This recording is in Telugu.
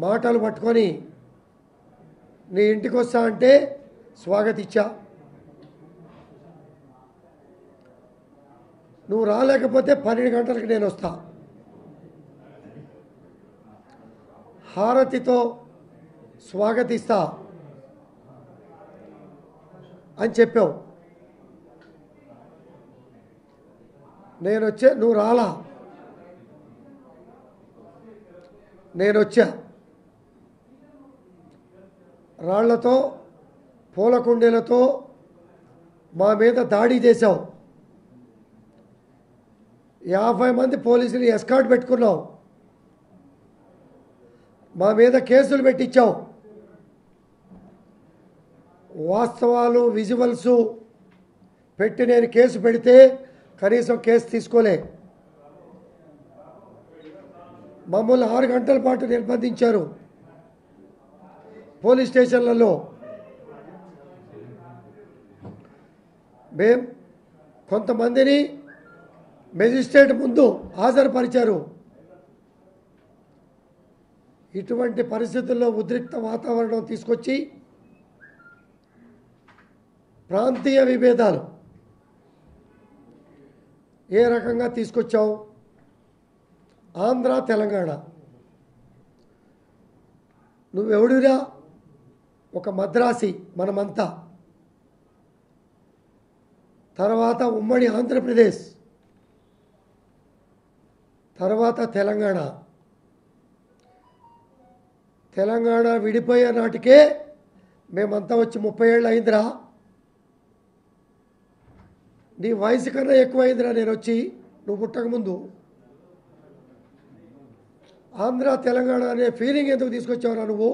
మాటలు పట్టుకొని నీ ఇంటికి వస్తా అంటే స్వాగతిచ్చా. నువ్వు రాలేకపోతే 12 గంటలకు నేను వస్తా, హారతితో స్వాగతిస్తా అని చెప్పావు. నువ్వు రాలా, నేను వచ్చా. రాళ్లతో పూల కుండీలతో మా మీద దాడి చేశావు. 50 మంది పోలీసులు ఎస్కార్ట్ పెట్టుకున్నావు. మా మీద కేసులు పెట్టించావు. వాస్తవాలు విజువల్స్ పెట్టి నేను కేసు పెడితే కనీసం కేసు తీసుకోలే. మమ్మల్ని 6 గంటల పాటు నిర్బంధించారు పోలీస్ స్టేషన్లలో. మేం కొంతమందిని మెజిస్ట్రేట్ ముందు హాజరుపరిచారు. ఇటువంటి పరిస్థితుల్లో ఉద్రిక్త వాతావరణం తీసుకొచ్చి ప్రాంతీయ విభేదాలు ఏ రకంగా తీసుకొచ్చావు? ఆంధ్ర తెలంగాణ, నువ్వెవడురా? ఒక మద్రాసి మనమంతా. తర్వాత ఉమ్మడి ఆంధ్రప్రదేశ్, తర్వాత తెలంగాణ. తెలంగాణ విడిపోయే నాటికే మేమంతా వచ్చి 30 ఏళ్ళు అయిందిరా. నీ వయసు కన్నా ఎక్కువైందిరా నేను వచ్చి, నువ్వు పుట్టకముందు. ఆంధ్ర తెలంగాణ అనే ఫీలింగ్ ఎందుకు తీసుకొచ్చావురా నువ్వు?